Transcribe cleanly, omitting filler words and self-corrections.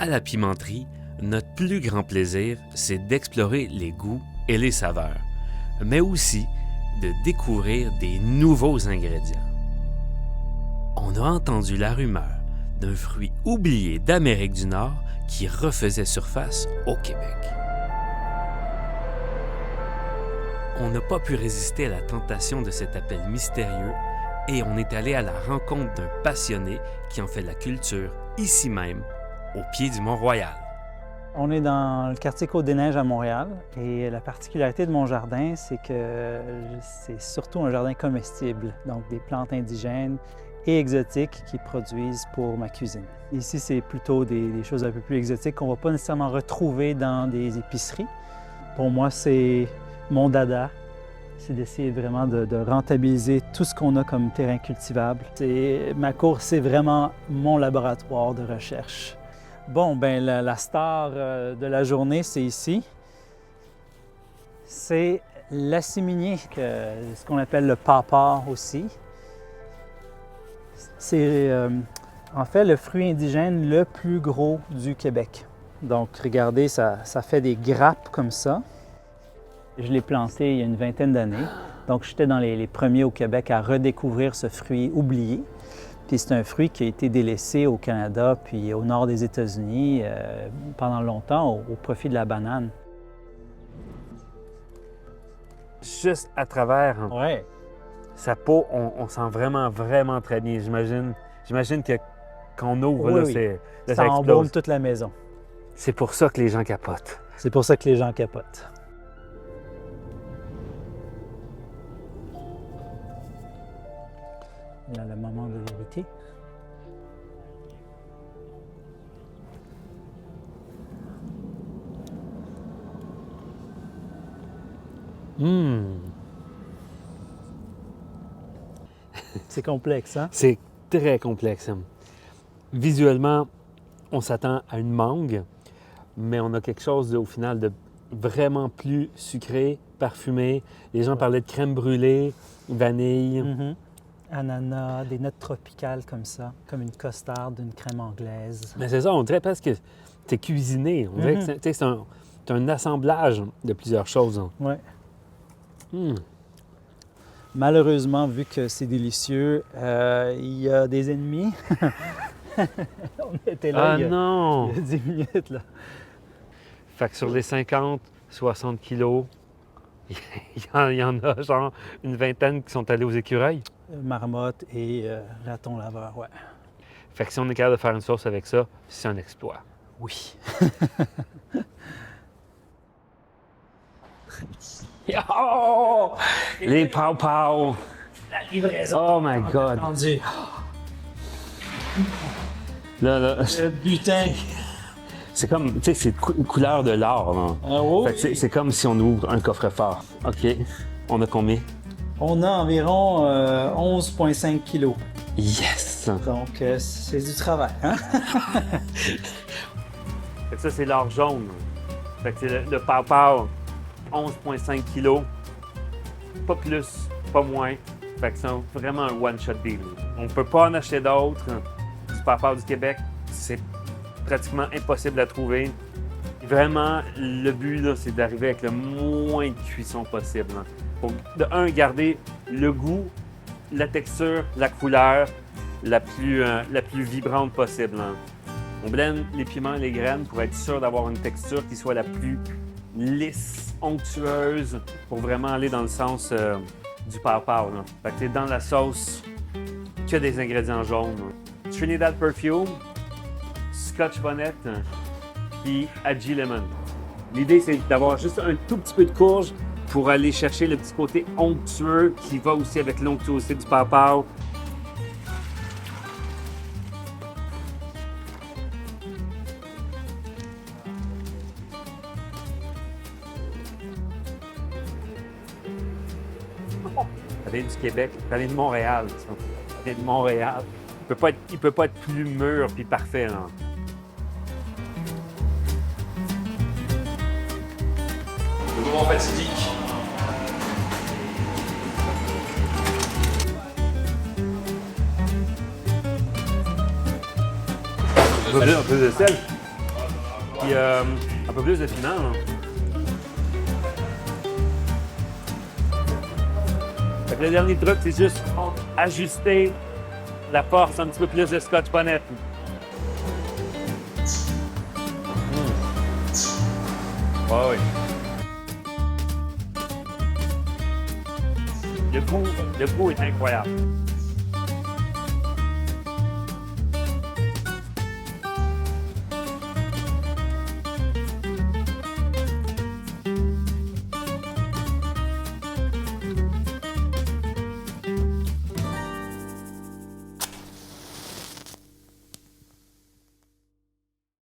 À la pimenterie, notre plus grand plaisir, c'est d'explorer les goûts et les saveurs, mais aussi de découvrir des nouveaux ingrédients. On a entendu la rumeur d'un fruit oublié d'Amérique du Nord qui refaisait surface au Québec. On n'a pas pu résister à la tentation de cet appel mystérieux et on est allé à la rencontre d'un passionné qui en fait la culture ici même, au pied du Mont-Royal. On est dans le quartier Côte-des-Neiges à Montréal et la particularité de mon jardin, c'est que c'est surtout un jardin comestible, donc des plantes indigènes et exotiques qui produisent pour ma cuisine. Ici, c'est plutôt des choses un peu plus exotiques qu'on ne va pas nécessairement retrouver dans des épiceries. Pour moi, c'est mon dada. C'est d'essayer vraiment de rentabiliser tout ce qu'on a comme terrain cultivable. Ma cour, c'est vraiment mon laboratoire de recherche. Bon, ben la star de la journée, c'est ici. C'est l'assimigné, ce qu'on appelle le pawpaw aussi. C'est en fait le fruit indigène le plus gros du Québec. Donc, regardez, ça fait des grappes comme ça. Je l'ai planté il y a une vingtaine d'années. Donc, j'étais dans les premiers au Québec à redécouvrir ce fruit oublié. Puis c'est un fruit qui a été délaissé au Canada puis au nord des États-Unis pendant longtemps au profit de la banane. Juste à travers sa peau, on sent vraiment très bien. J'imagine que quand on ouvre, là, ça embaume toute la maison. C'est pour ça que les gens capotent. C'est pour ça que les gens capotent. Là, le moment de vérité. C'est complexe, hein? C'est très complexe. Visuellement, on s'attend à une mangue, mais on a quelque chose, au final, de vraiment plus sucré, parfumé. Les gens parlaient de crème brûlée, vanille. Ananas, des notes tropicales comme ça, comme une costarde, une crème anglaise. Mais c'est ça, on dirait presque que c'est cuisiné. On dirait que c'est un assemblage de plusieurs choses. Oui. Malheureusement, vu que c'est délicieux, il y a des ennemis. On était là il y a 10 minutes. Là. Fait que sur les 50, 60 kilos, il y en a genre une vingtaine qui sont allés aux écureuils. Marmotte et raton laveur, ouais. Fait que si on est capable de faire une sauce avec ça, c'est un exploit. Oui. Oh! Les pawpaws! La livraison! Oh my God! Attendu. Là. Le butin! C'est comme, tu sais, c'est couleur de l'or. Oui. Fait que c'est comme si on ouvre un coffre-fort. OK. On a combien? On a environ 11,5 kilos. Yes! Donc, c'est du travail, hein? Fait que ça, c'est l'or jaune. Fait que c'est le pawpaw, 11,5 kilos. Pas plus, pas moins. Fait que c'est vraiment un one-shot deal. On ne peut pas en acheter d'autres. Du pawpaw du Québec, c'est pratiquement impossible à trouver. Vraiment, le but, là, c'est d'arriver avec le moins de cuisson possible. Pour, de un, garder le goût, la texture, la couleur la plus vibrante possible. On blende les piments et les graines pour être sûr d'avoir une texture qui soit la plus lisse, onctueuse, pour vraiment aller dans le sens du pawpaw. Fait que c'est dans la sauce que des ingrédients jaunes. Trinidad Perfume, Scotch Bonnet, puis Aji Lemon. L'idée, c'est d'avoir juste un tout petit peu de courge pour aller chercher le petit côté onctueux qui va aussi avec l'onctuosité du pawpaw. Ça vient du Québec, ça vient de Montréal. Ça vient de Montréal. Il peut pas être plus mûr puis parfait. Là. Le moment fatidique. Un peu de sel. Puis un peu plus de piment. Là. Fait que le dernier truc, c'est juste ajuster la force, un petit peu plus de scotch bonnet. Ouais, oui. Le goût est incroyable.